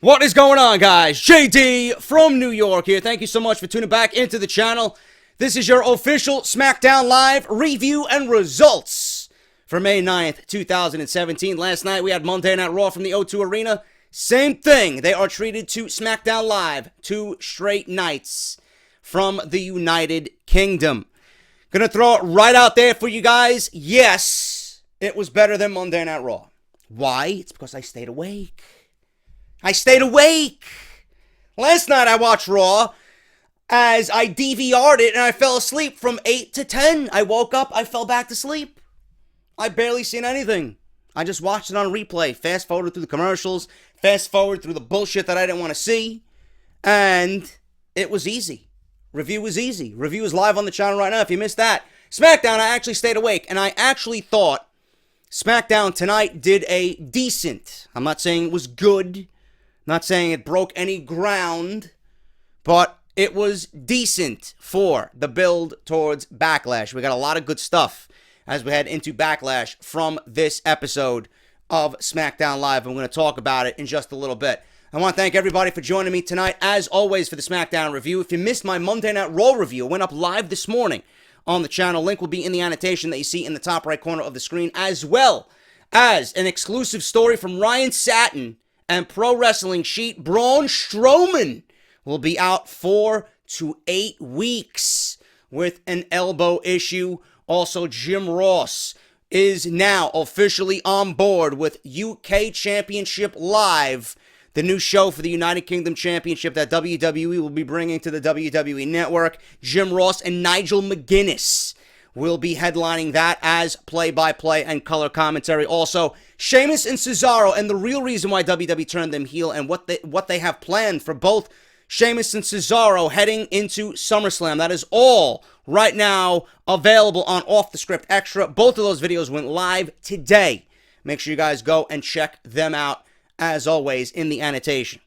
What is going on, guys? JD from New York here. Thank you so much for tuning back into the channel. This is your official SmackDown Live review and results for May 9th, 2017. Last night, we had Monday Night Raw from the O2 Arena. Same thing. They are treated to SmackDown Live 2 straight nights from the United Kingdom. Gonna throw it right out there for you guys. Yes, it was better than Monday Night Raw. Why? It's because I stayed awake. Last night I watched Raw as I DVR'd it and I fell asleep from 8 to 10. I woke up, I fell back to sleep. I barely seen anything. I just watched it on replay. Fast forward through the commercials. Fast forward through the bullshit that I didn't want to see. And it was easy. Review was easy. Review is live on the channel right now if you missed that. SmackDown, I actually stayed awake. And I actually thought SmackDown tonight did a decent. I'm not saying it was good. Not saying it broke any ground, but it was decent for the build towards Backlash. We got a lot of good stuff as we head into Backlash from this episode of SmackDown Live. I'm going to talk about it in just a little bit. I want to thank everybody for joining me tonight, as always, for the SmackDown review. If you missed my Monday Night Raw review, it went up live this morning on the channel. Link will be in the annotation that you see in the top right corner of the screen, as well as an exclusive story from Ryan Satin and Pro Wrestling Sheet. Braun Strowman will be out 4 to 8 weeks with an elbow issue. Also, Jim Ross is now officially on board with UK Championship Live, the new show for the United Kingdom Championship that WWE will be bringing to the WWE Network. Jim Ross and Nigel McGuinness will be headlining that as play-by-play and color commentary. Also, Sheamus and Cesaro, and the real reason why WWE turned them heel and what they have planned for both Sheamus and Cesaro heading into SummerSlam. That is all right now available on Off the Script Extra. Both of those videos went live today. Make sure you guys go and check them out, as always, in the annotation.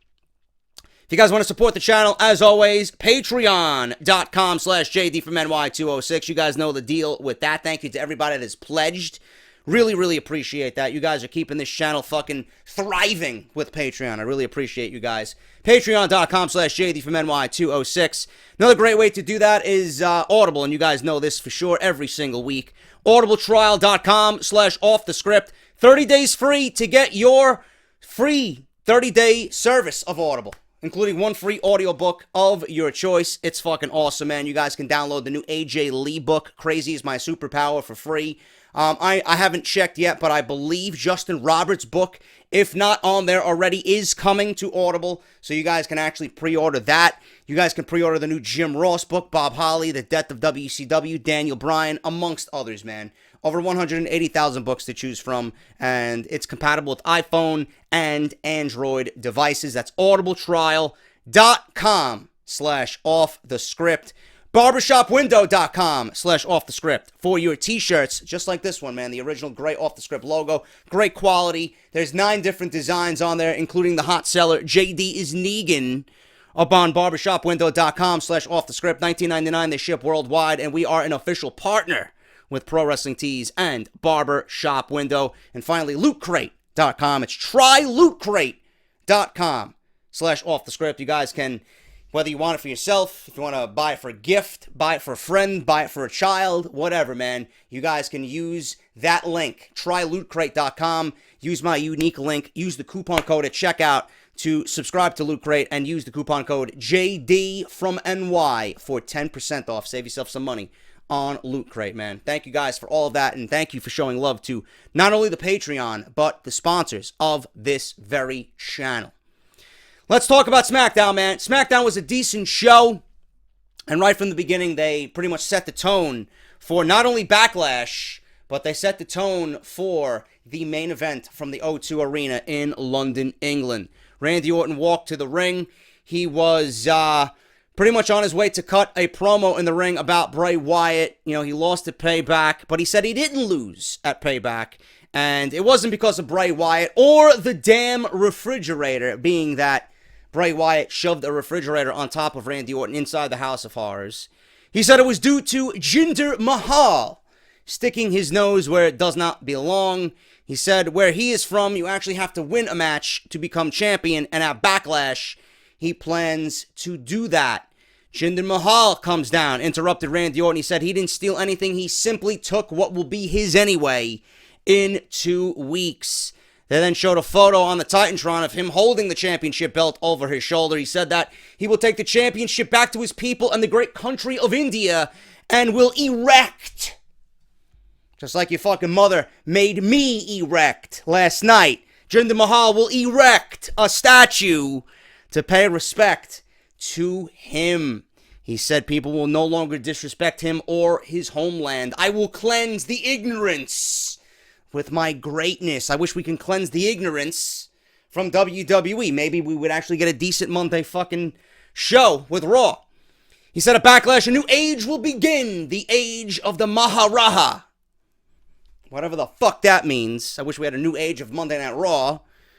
If you guys want to support the channel, as always, patreon.com/JDFROMNY206. You guys know the deal with that. Thank you to everybody that has pledged. Really, really appreciate that. You guys are keeping this channel fucking thriving with Patreon. I really appreciate you guys. Patreon.com/JDFROMNY206. Another great way to do that is Audible, and you guys know this for sure every single week. Audibletrial.com/offthescript. 30 days free to get your free 30-day service of Audible, including one free audiobook of your choice. It's fucking awesome, man. You guys can download the new AJ Lee book, Crazy is My Superpower, for free. I haven't checked yet, but I believe Justin Roberts' book, if not on there already, is coming to Audible, so you guys can actually pre-order that. You guys can pre-order the new Jim Ross book, Bob Holly, The Death of WCW, Daniel Bryan, amongst others, man. Over 180,000 books to choose from, and it's compatible with iPhone and Android devices. That's audibletrial.com/offthescript. Barbershopwindow.com/offthescript for your t-shirts, just like this one, man. The original gray Off the Script logo. Great quality. There's 9 different designs on there, including the hot seller, JD is Negan, up on barbershopwindow.com/offthescript. $19.99. They ship worldwide, and we are an official partner with Pro Wrestling Tees and Barbershop Window. And finally, LootCrate.com. It's trylootcrate.com/offthescript. You guys can, whether you want it for yourself, if you want to buy it for a gift, buy it for a friend, buy it for a child, whatever, man, you guys can use that link, trylootcrate.com. Use my unique link. Use the coupon code at checkout to subscribe to Loot Crate, and use the coupon code JDFROMNY for 10% off. Save yourself some money on Loot Crate, man. Thank you guys for all of that, and thank you for showing love to not only the Patreon, but the sponsors of this very channel. Let's talk about SmackDown, man. SmackDown was a decent show, and right from the beginning, they pretty much set the tone for not only Backlash, but they set the tone for the main event from the O2 Arena in London, England. Randy Orton walked to the ring. He was pretty much on his way to cut a promo in the ring about Bray Wyatt. You know, he lost at Payback, but he said he didn't lose at Payback. And it wasn't because of Bray Wyatt or the damn refrigerator, being that Bray Wyatt shoved a refrigerator on top of Randy Orton inside the House of Horrors. He said it was due to Jinder Mahal sticking his nose where it does not belong. He said where he is from, you actually have to win a match to become champion, and at Backlash, he plans to do that. Jinder Mahal comes down, interrupted Randy Orton. He said he didn't steal anything. He simply took what will be his anyway in 2 weeks. They then showed a photo on the Titantron of him holding the championship belt over his shoulder. He said that he will take the championship back to his people and the great country of India and will erect, just like your fucking mother made me erect last night. Jinder Mahal will erect a statue to pay respect to him. He said people will no longer disrespect him or his homeland. I will cleanse the ignorance with my greatness. I wish we can cleanse the ignorance from WWE. Maybe we would actually get a decent Monday fucking show with Raw. He said at Backlash, a new age will begin. The age of the Maharaja. Whatever the fuck that means. I wish we had a new age of Monday Night Raw.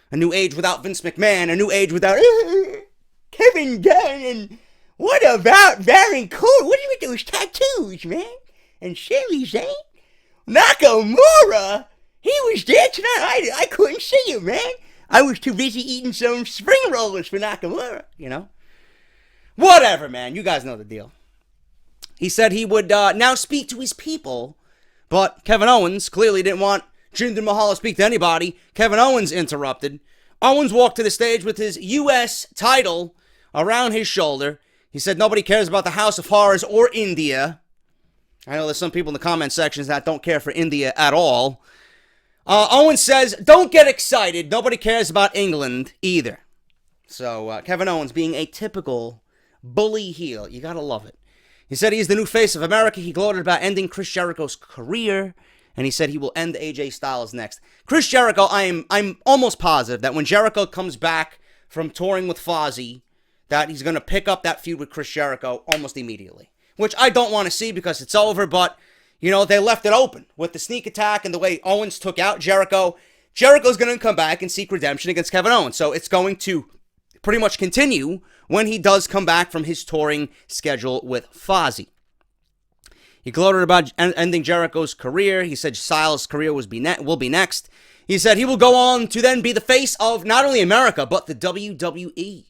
A new age without Vince McMahon. A new age without Kevin Dunn. And what about Baron Corbin? What do you with those tattoos, man? And Sami Zayn? Nakamura? He was there tonight. I couldn't see him, man. I was too busy eating some spring rollers for Nakamura, you know? Whatever, man. You guys know the deal. He said he would now speak to his people, but Kevin Owens clearly didn't want Jinder Mahal to speak to anybody. Kevin Owens interrupted. Owens walked to the stage with his U.S. title around his shoulder. He said nobody cares about the House of Horrors or India. I know there's some people in the comment sections that don't care for India at all. Owens says, don't get excited. Nobody cares about England either. So Kevin Owens being a typical bully heel. You gotta love it. He said he's the new face of America. He gloated about ending Chris Jericho's career. And he said he will end AJ Styles next. Chris Jericho, I'm almost positive that when Jericho comes back from touring with Fozzy, that he's going to pick up that feud with Chris Jericho almost immediately. Which I don't want to see because it's over, but, you know, they left it open with the sneak attack and the way Owens took out Jericho. Jericho's going to come back and seek redemption against Kevin Owens. So it's going to pretty much continue when he does come back from his touring schedule with Fozzy. He gloated about ending Jericho's career. He said Styles' career will be next. He said he will go on to then be the face of not only America, but the WWE.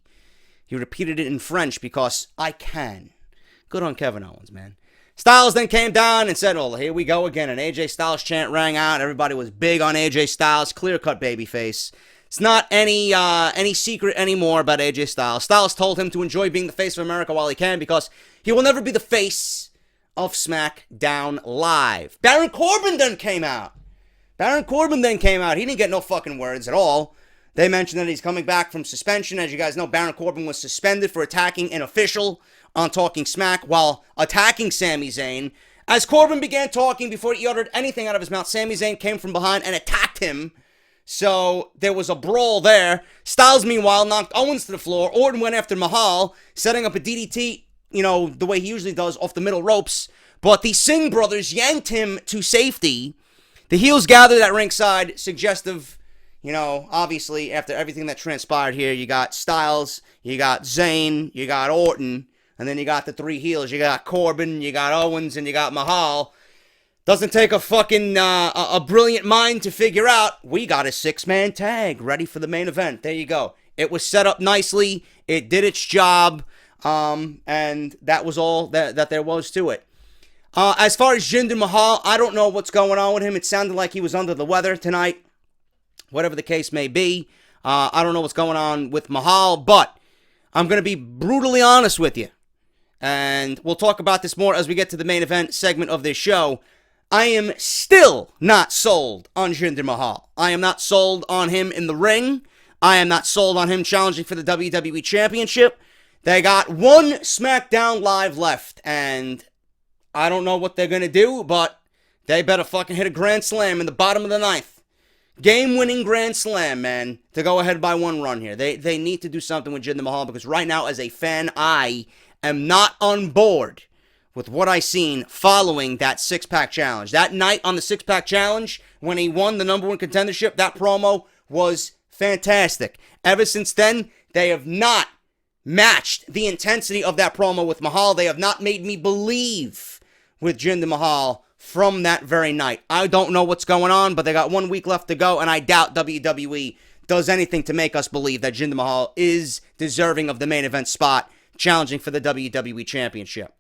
He repeated it in French because I can. Good on Kevin Owens, man. Styles then came down and said, oh, here we go again. An AJ Styles chant rang out. Everybody was big on AJ Styles. Clear-cut babyface. It's not any secret anymore about AJ Styles. Styles told him to enjoy being the face of America while he can because he will never be the face of SmackDown Live. Baron Corbin then came out. He didn't get no fucking words at all. They mentioned that he's coming back from suspension. As you guys know, Baron Corbin was suspended for attacking an official on Talking Smack while attacking Sami Zayn. As Corbin began talking, before he uttered anything out of his mouth, Sami Zayn came from behind and attacked him. So there was a brawl there. Styles, meanwhile, knocked Owens to the floor. Orton went after Mahal, setting up a DDT, you know, the way he usually does off the middle ropes. But the Singh brothers yanked him to safety. The heels gathered at ringside, suggestive, you know, obviously, after everything that transpired here, you got Styles, you got Zayn, you got Orton, and then you got the three heels. You got Corbin, you got Owens, and you got Mahal. Doesn't take a fucking, a brilliant mind to figure out, we got a six-man tag ready for the main event. There you go. It was set up nicely. It did its job. And that was all that there was to it. As far as Jinder Mahal, I don't know what's going on with him. It sounded like he was under the weather tonight. Whatever the case may be. I don't know what's going on with Mahal, but I'm going to be brutally honest with you. And we'll talk about this more as we get to the main event segment of this show. I am still not sold on Jinder Mahal. I am not sold on him in the ring. I am not sold on him challenging for the WWE Championship. They got one SmackDown Live left, and I don't know what they're going to do, but they better fucking hit a grand slam in the bottom of the ninth. Game-winning grand slam, man, to go ahead by one run here. They need to do something with Jinder Mahal, because right now, as a fan, I am not on board with what I seen following that six-pack challenge. That night on the six-pack challenge, when he won the number one contendership, that promo was fantastic. Ever since then, they have not matched the intensity of that promo with Mahal. They have not made me believe with Jinder Mahal from that very night. I don't know what's going on, but they got 1 week left to go, and I doubt WWE does anything to make us believe that Jinder Mahal is deserving of the main event spot, challenging for the WWE Championship.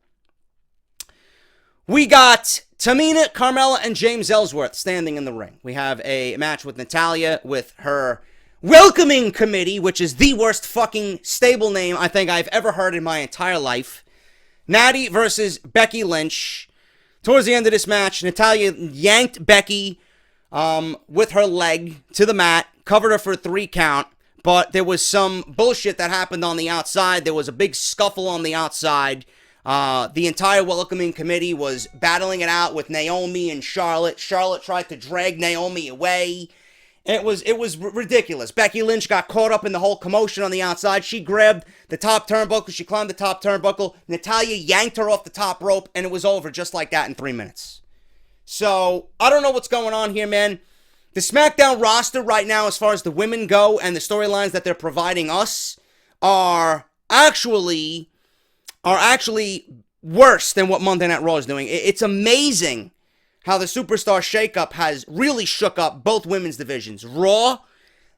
We got Tamina, Carmella, and James Ellsworth standing in the ring. We have a match with Natalya with her welcoming committee, which is the worst fucking stable name I think I've ever heard in my entire life. Natty versus Becky Lynch. Towards the end of this match, Natalya yanked Becky with her leg to the mat, covered her for a 3 count, but there was some bullshit that happened on the outside. There was a big scuffle on the outside. The entire welcoming committee was battling it out with Naomi and Charlotte. Charlotte tried to drag Naomi away. It was ridiculous. Becky Lynch got caught up in the whole commotion on the outside. She grabbed the top turnbuckle. She climbed the top turnbuckle. Natalya yanked her off the top rope, and it was over just like that in 3 minutes. So, I don't know what's going on here, man. The SmackDown roster right now, as far as the women go, and the storylines that they're providing us, are actually worse than what Monday Night Raw is doing. It's amazing how the Superstar shakeup has really shook up both women's divisions. Raw,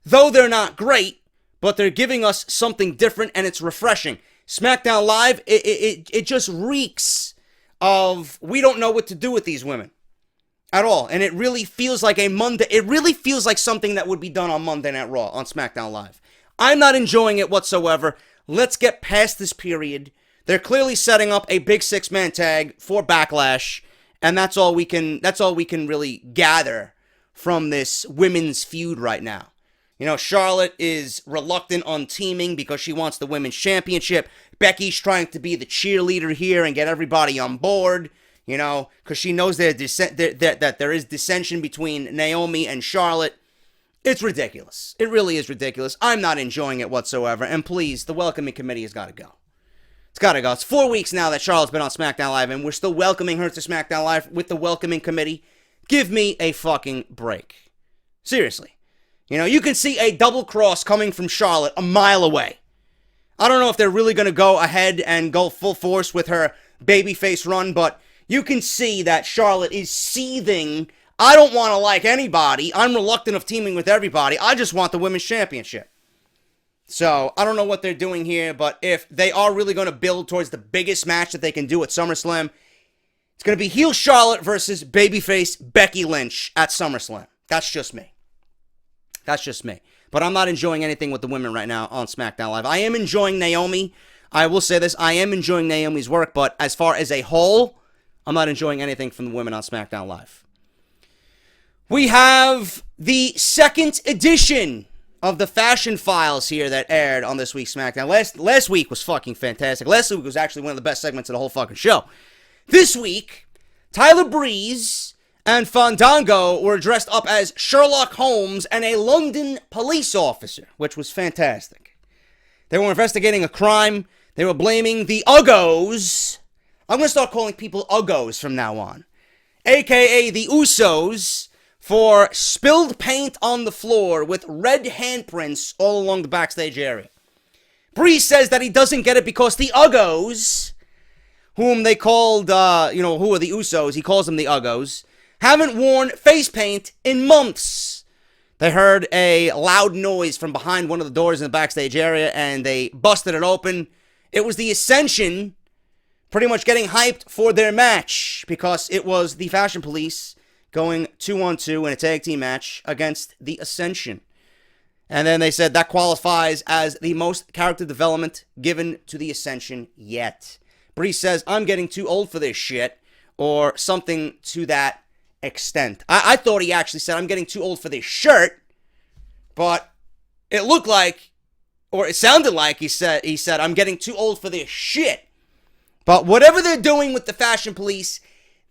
though they're not great, but they're giving us something different, and it's refreshing. SmackDown Live, it just reeks of we don't know what to do with these women at all, and it really feels like something that would be done on Monday Night Raw on SmackDown Live. I'm not enjoying it whatsoever. Let's get past this period. They're clearly setting up a big 6-man tag for Backlash. And that's all we can really gather from this women's feud right now. You know, Charlotte is reluctant on teaming because she wants the women's championship. Becky's trying to be the cheerleader here and get everybody on board, you know, because she knows that there is dissension between Naomi and Charlotte. It's ridiculous. It really is ridiculous. I'm not enjoying it whatsoever. And please, the welcoming committee has got to go. It's gotta go. It's 4 weeks now that Charlotte's been on SmackDown Live, and we're still welcoming her to SmackDown Live with the welcoming committee. Give me a fucking break. Seriously. You know, you can see a double cross coming from Charlotte a mile away. I don't know if they're really gonna go ahead and go full force with her babyface run, but you can see that Charlotte is seething. I don't want to like anybody. I'm reluctant of teaming with everybody. I just want the women's championship. So, I don't know what they're doing here, but if they are really going to build towards the biggest match that they can do at SummerSlam, it's going to be heel Charlotte versus babyface Becky Lynch at SummerSlam. That's just me. That's just me. But I'm not enjoying anything with the women right now on SmackDown Live. I am enjoying Naomi. I will say this. I am enjoying Naomi's work, but as far as a whole, I'm not enjoying anything from the women on SmackDown Live. We have the second edition of the Fashion Files here that aired on this week's SmackDown. Last week was fucking fantastic. Last week was actually one of the best segments of the whole fucking show. This week, Tyler Breeze and Fandango were dressed up as Sherlock Holmes and a London police officer, which was fantastic. They were investigating a crime. They were blaming the Uggos. I'm going to start calling people Uggos from now on. AKA the Usos, for spilled paint on the floor with red handprints all along the backstage area. Breeze says that he doesn't get it because the Uggos, whom they called, who are the Usos, he calls them the Uggos, haven't worn face paint in months. They heard a loud noise from behind one of the doors in the backstage area, and they busted it open. It was the Ascension pretty much getting hyped for their match, because it was the Fashion Police going 2-on-2 in a tag team match against the Ascension. And then they said that qualifies as the most character development given to the Ascension yet. Breeze says, I'm getting too old for this shit, or something to that extent. I thought he actually said, I'm getting too old for this shirt, but it looked like, or it sounded like he said, I'm getting too old for this shit. But whatever they're doing with the Fashion Police,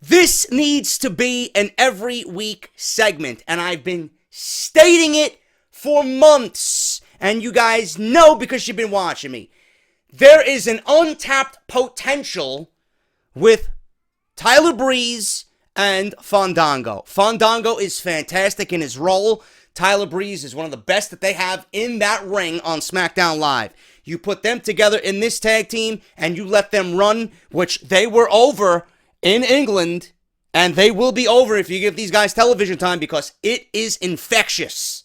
this needs to be an every week segment, and I've been stating it for months, and you guys know because you've been watching me. There is an untapped potential with Tyler Breeze and Fandango. Fandango is fantastic in his role. Tyler Breeze is one of the best that they have in that ring on SmackDown Live. You put them together in this tag team, and you let them run, which they were over in England And they will be over if you give these guys television time because it is infectious.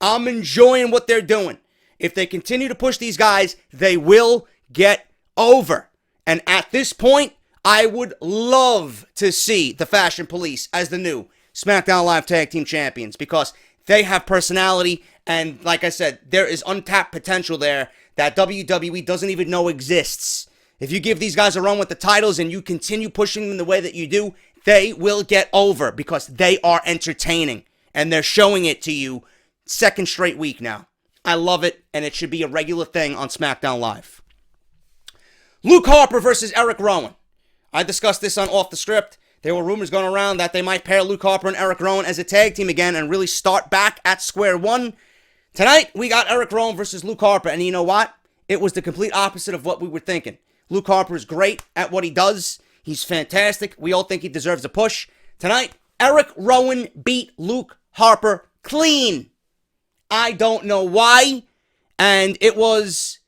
I'm enjoying what they're doing. If they continue to push these guys, they will get over. And at this point, I would love to see the Fashion Police as the new SmackDown Live Tag Team Champions because they have personality and, like I said, there is untapped potential there that WWE doesn't even know exists. If you give these guys a run with the titles and you continue pushing them the way that you do, they will get over because they are entertaining and they're showing it to you second straight week now. I love it, and it should be a regular thing on SmackDown Live. Luke Harper versus Erick Rowan. I discussed this on Off the Script. There were rumors going around that they might pair Luke Harper and Erick Rowan as a tag team again and really start back at square one. Tonight, we got Erick Rowan versus Luke Harper, and you know what? It was the complete opposite of what we were thinking. Luke Harper is great at what he does. He's fantastic. We all think he deserves a push. Tonight, Erick Rowan beat Luke Harper clean. I don't know why, and it was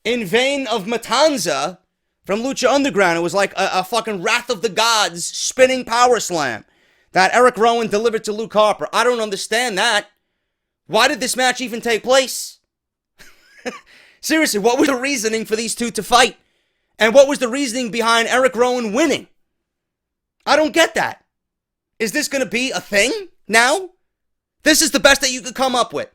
in vein of Matanza from Lucha Underground. It was like a fucking Wrath of the Gods spinning power slam that Erick Rowan delivered to Luke Harper. I don't understand that. Why did this match even take place? Seriously, what was the reasoning for these two to fight? And what was the reasoning behind Erick Rowan winning? I don't get that. Is this going to be a thing now? This is the best that you could come up with.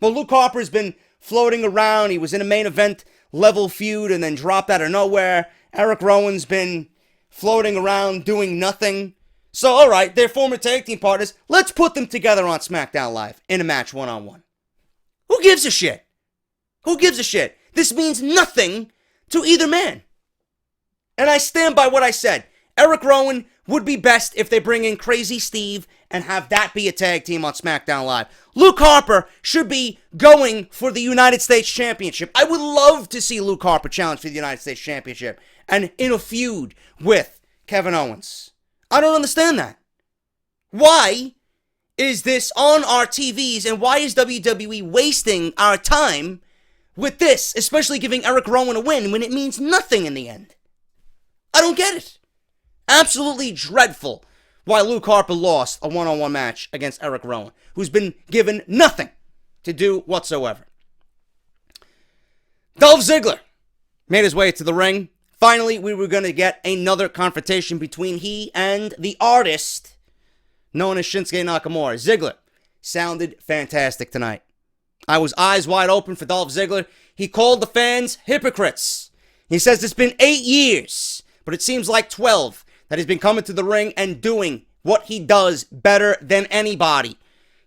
Well, Luke Harper's been floating around. He was in a main event level feud and then dropped out of nowhere. Erick Rowan's been floating around doing nothing. So, all right, they're former tag team partners. Let's put them together on SmackDown Live in a match one-on-one. Who gives a shit? Who gives a shit? This means nothing to either man. And I stand by what I said. Erick Rowan would be best if they bring in Crazy Steve and have that be a tag team on SmackDown Live. Luke Harper should be going for the United States Championship. I would love to see Luke Harper challenge for the United States Championship and in a feud with Kevin Owens. I don't understand that. Why is this on our TVs and why is WWE wasting our time with this, especially giving Erick Rowan a win when it means nothing in the end? I don't get it. Absolutely dreadful why Luke Harper lost a one-on-one match against Erick Rowan, who's been given nothing to do whatsoever. Dolph Ziggler made his way to the ring. Finally, we were going to get another confrontation between he and the artist known as Shinsuke Nakamura. Ziggler sounded fantastic tonight. I was eyes wide open for Dolph Ziggler. He called the fans hypocrites. He says it's been 8 years, but it seems like 12 that he's been coming to the ring and doing what he does better than anybody.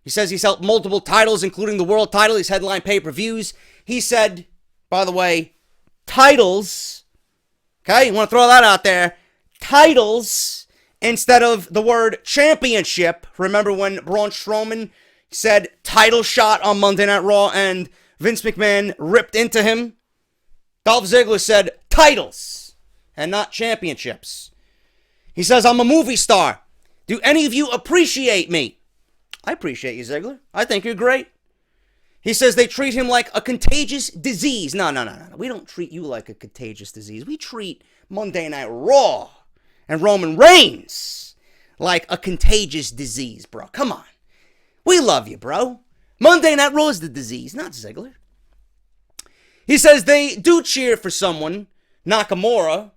He says he's held multiple titles, including the world title. He's headlined pay-per-views. He said, by the way, titles, okay, you want to throw that out there, titles instead of the word championship. Remember when Braun Strowman said title shot on Monday Night Raw and Vince McMahon ripped into him? Dolph Ziggler said titles and not championships. He says, I'm a movie star. Do any of you appreciate me? I appreciate you, Ziggler. I think you're great. He says they treat him like a contagious disease. No. We don't treat you like a contagious disease. We treat Monday Night Raw and Roman Reigns like a contagious disease, bro. Come on. We love you, bro. Monday Night Raw is the disease, not Ziggler. He says they do cheer for someone, Nakamura,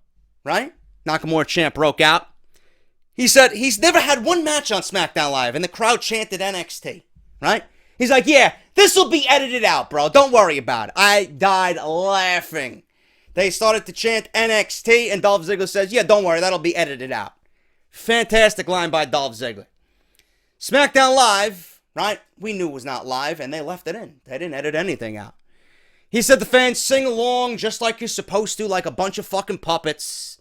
right? Nakamura chant broke out. He said he's never had one match on SmackDown Live, and the crowd chanted NXT, right? He's like, yeah, this will be edited out, bro. Don't worry about it. I died laughing. They started to chant NXT, and Dolph Ziggler says, yeah, don't worry, that'll be edited out. Fantastic line by Dolph Ziggler. SmackDown Live, right? We knew it was not live, and they left it in. They didn't edit anything out. He said the fans sing along just like you're supposed to, like a bunch of fucking puppets.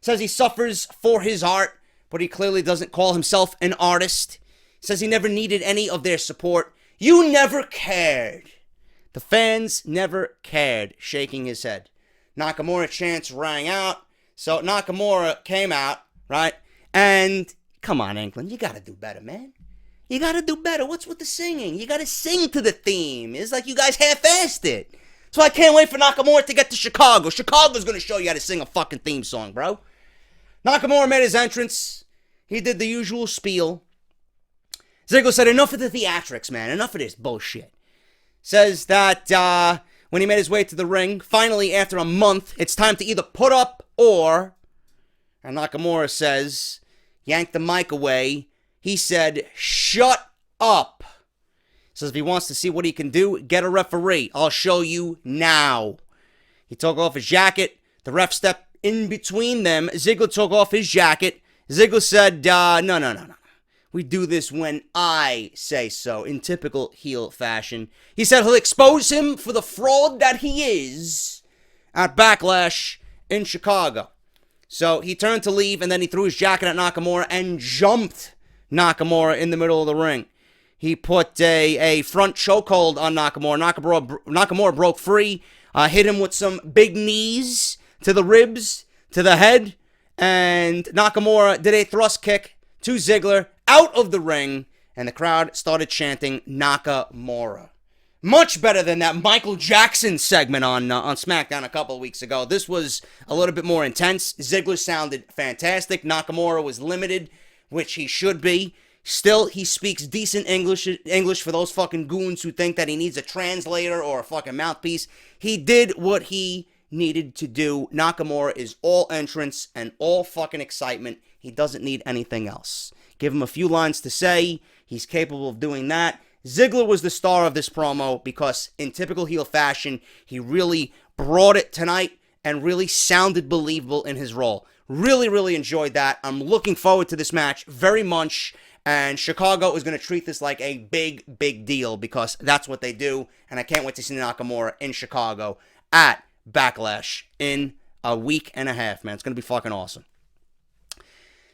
Says he suffers for his art, but he clearly doesn't call himself an artist. Says he never needed any of their support. You never cared. The fans never cared, shaking his head. Nakamura chants rang out. So Nakamura came out, right? And come on, England, you gotta do better, man. You gotta do better. What's with the singing? You gotta sing to the theme. It's like you guys half-assed it. So I can't wait for Nakamura to get to Chicago. Chicago's gonna show you how to sing a fucking theme song, bro. Nakamura made his entrance. he did the usual spiel. Ziggler said, enough of the theatrics, man. Enough of this bullshit. Says that when he made his way to the ring, finally, after a month, it's time to either put up or... And Nakamura says, yank the mic away. He said, shut up. Says if he wants to see what he can do, get a referee. I'll show you now. He took off his jacket. The ref stepped in between them. Ziggler took off his jacket. Ziggler said, no. We do this when I say so, in typical heel fashion. He said he'll expose him for the fraud that he is at Backlash in Chicago. So he turned to leave, and then he threw his jacket at Nakamura and jumped Nakamura in the middle of the ring. He put a front chokehold on Nakamura. Nakamura broke free, hit him with some big knees to the ribs, to the head, and Nakamura did a thrust kick to Ziggler out of the ring, and the crowd started chanting Nakamura. Much better than that Michael Jackson segment on SmackDown a couple of weeks ago. This was a little bit more intense. Ziggler sounded fantastic. Nakamura was limited, which he should be. Still, he speaks decent English for those fucking goons who think that he needs a translator or a fucking mouthpiece. He did what he needed to do. Nakamura is all entrance and all fucking excitement. He doesn't need anything else. Give him a few lines to say. He's capable of doing that. Ziggler was the star of this promo because in typical heel fashion, he really brought it tonight and really sounded believable in his role. Really, really enjoyed that. I'm looking forward to this match very much. And Chicago is going to treat this like a big, big deal because that's what they do. And I can't wait to see Nakamura in Chicago at Backlash in a week and a half, man. It's going to be fucking awesome.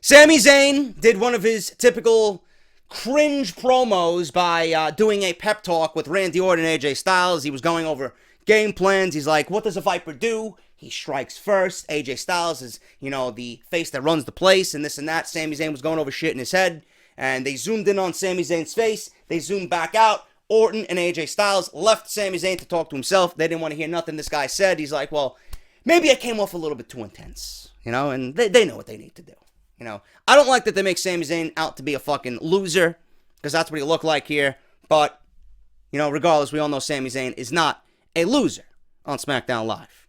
Sami Zayn did one of his typical cringe promos by doing a pep talk with Randy Orton and AJ Styles. He was going over game plans. He's like, what does a Viper do? He strikes first. AJ Styles is, the face that runs the place and this and that. Sami Zayn was going over shit in his head. And they zoomed in on Sami Zayn's face. They zoomed back out. Orton and AJ Styles left Sami Zayn to talk to himself. They didn't want to hear nothing this guy said. He's like, well, maybe I came off a little bit too intense. And they know what they need to do. I don't like that they make Sami Zayn out to be a fucking loser, because that's what he looked like here. But, regardless, we all know Sami Zayn is not a loser on SmackDown Live.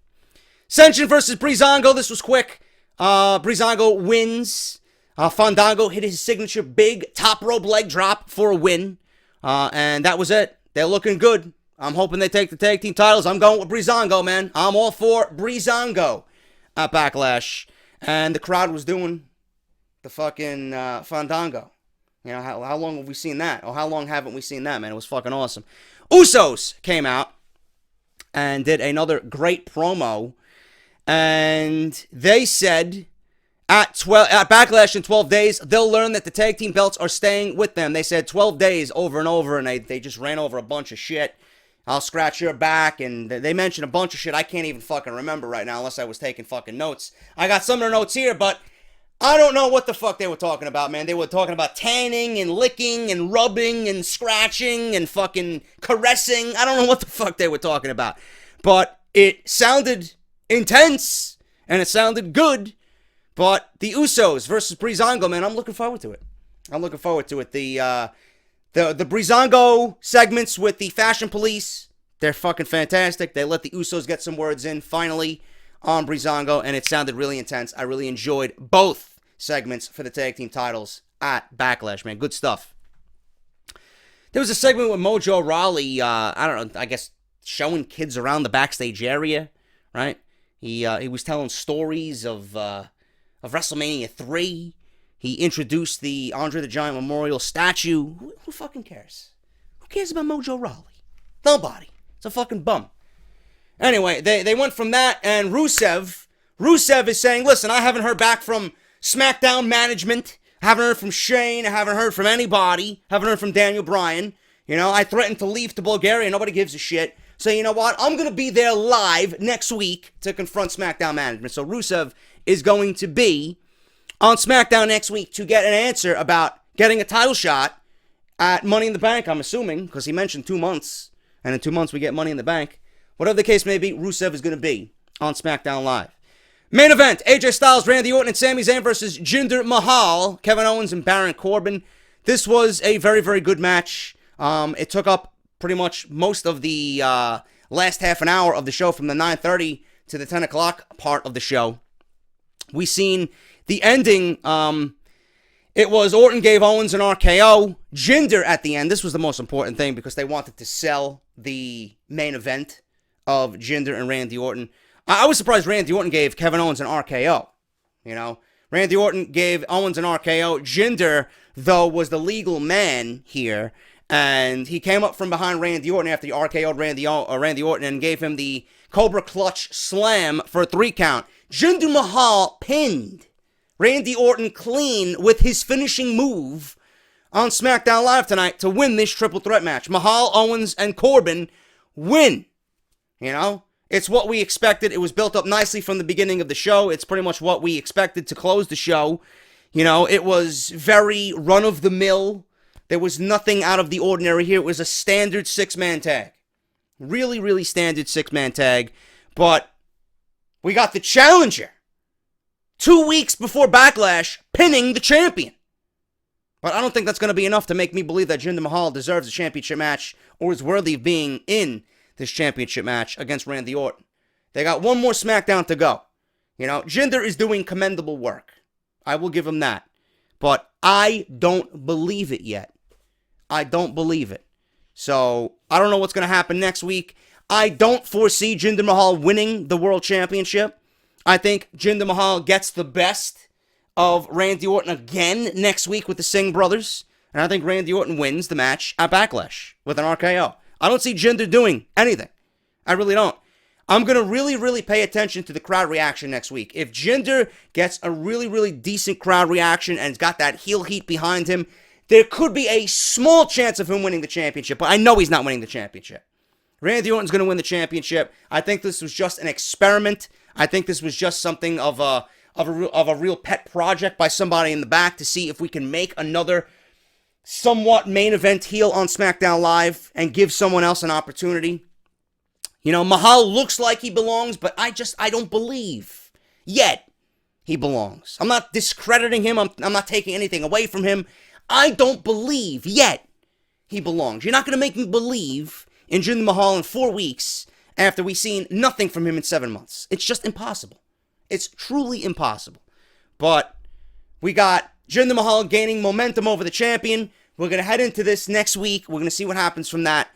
Ascension versus Breezango. This was quick. Breezango wins. Fandango hit his signature big top rope leg drop for a win. And that was it. They're looking good. I'm hoping they take the tag team titles. I'm going with Breezango, man. I'm all for Breezango at Backlash. And the crowd was doing the fucking Fandango. How long have we seen that? Or how long haven't we seen that, man? It was fucking awesome. Usos came out and did another great promo. And they said at Backlash in 12 days, they'll learn that the tag team belts are staying with them. They said 12 days over and over, and they just ran over a bunch of shit. I'll scratch your back, and they mentioned a bunch of shit I can't even fucking remember right now unless I was taking fucking notes. I got some of the notes here, but I don't know what the fuck they were talking about, man. They were talking about tanning and licking and rubbing and scratching and fucking caressing. I don't know what the fuck they were talking about. But it sounded intense, and it sounded good. But the Usos versus Breezango, man, I'm looking forward to it. The Breezango segments with the Fashion Police, they're fucking fantastic. They let the Usos get some words in, finally, on Breezango, and it sounded really intense. I really enjoyed both segments for the tag team titles at Backlash, man. Good stuff. There was a segment with Mojo Rawley, I guess showing kids around the backstage area, right? He was telling stories of WrestleMania 3. He introduced the Andre the Giant Memorial statue. Who fucking cares? Who cares about Mojo Rawley? Nobody. It's a fucking bum. Anyway, they went from that, and Rusev is saying, listen, I haven't heard back from SmackDown management. I haven't heard from Shane. I haven't heard from anybody. I haven't heard from Daniel Bryan. I threatened to leave to Bulgaria. Nobody gives a shit. So you know what? I'm going to be there live next week to confront SmackDown management. So Rusev is going to be on SmackDown next week to get an answer about getting a title shot at Money in the Bank, I'm assuming, because he mentioned 2 months. And in 2 months we get Money in the Bank. Whatever the case may be, Rusev is going to be on SmackDown Live. Main event, AJ Styles, Randy Orton, and Sami Zayn versus Jinder Mahal, Kevin Owens, and Baron Corbin. This was a very, very good match. It took up pretty much most of the last half an hour of the show from the 9:30 to the 10 o'clock part of the show. We seen the ending. It was Orton gave Owens an RKO. Jinder at the end. This was the most important thing because they wanted to sell the main event of Jinder and Randy Orton. I was surprised Randy Orton gave Kevin Owens an RKO. You know, Randy Orton gave Owens an RKO. Jinder, though, was the legal man here, and he came up from behind Randy Orton after he RKO'd Randy Orton and gave him the Cobra Clutch Slam for a 3 count. Jinder Mahal pinned Randy Orton clean with his finishing move on SmackDown Live tonight to win this triple threat match. Mahal, Owens, and Corbin win. You know? It's what we expected. It was built up nicely from the beginning of the show. It's pretty much what we expected to close the show. You know, it was very run-of-the-mill. There was nothing out of the ordinary here. It was a standard 6-man tag. Really, really standard 6-man tag. But we got the challenger 2 weeks before Backlash pinning the champion. But I don't think that's going to be enough to make me believe that Jinder Mahal deserves a championship match or is worthy of being in this championship match against Randy Orton. They got one more SmackDown to go. You know, Jinder is doing commendable work. I will give him that. But I don't believe it yet. I don't believe it. So, I don't know what's going to happen next week. I don't foresee Jinder Mahal winning the World Championship. I think Jinder Mahal gets the best of Randy Orton again next week with the Singh brothers. And I think Randy Orton wins the match at Backlash with an RKO. I don't see Jinder doing anything. I really don't. I'm going to really, really pay attention to the crowd reaction next week. If Jinder gets a really, really decent crowd reaction and has got that heel heat behind him, there could be a small chance of him winning the championship. But I know he's not winning the championship. Randy Orton's going to win the championship. I think this was just an experiment. I think this was just something of a real pet project by somebody in the back to see if we can make another somewhat main event heel on SmackDown Live and give someone else an opportunity. You know, Mahal looks like he belongs, but I don't believe yet he belongs. I'm not discrediting him. I'm not taking anything away from him. I don't believe yet he belongs. You're not going to make me believe in Jinder Mahal in 4 weeks after we've seen nothing from him in 7 months. It's just impossible. It's truly impossible. But we got Jinder Mahal gaining momentum over the champion. We're going to head into this next week. We're going to see what happens from that.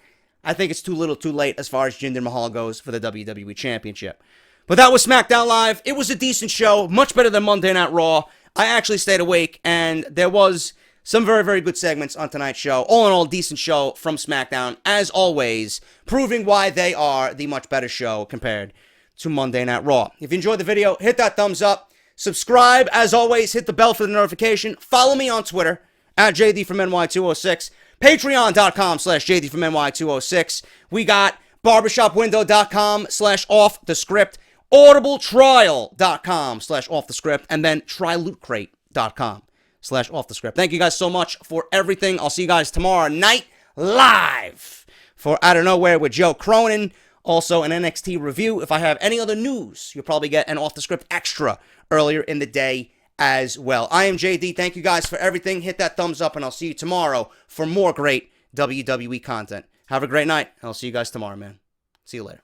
I think it's too little too late as far as Jinder Mahal goes for the WWE Championship. But that was SmackDown Live. It was a decent show. Much better than Monday Night Raw. I actually stayed awake, and there was some very, very good segments on tonight's show. All in all, decent show from SmackDown, as always, proving why they are the much better show compared to Monday Night Raw. If you enjoyed the video, hit that thumbs up. Subscribe, as always, hit the bell for the notification. Follow me on Twitter, at JDFROMNY206. Patreon.com/JDFROMNY206. We got barbershopwindow.com/offthescript. Audibletrial.com/offthescript. And then trylootcrate.com/offthescript. Thank you guys so much for everything. I'll see you guys tomorrow night live for Out of Nowhere with Joe Cronin. Also, an NXT review. If I have any other news, you'll probably get an Off the Script extra earlier in the day as well. I am JD. Thank you guys for everything. Hit that thumbs up, and I'll see you tomorrow for more great WWE content. Have a great night. I'll see you guys tomorrow, man. See you later.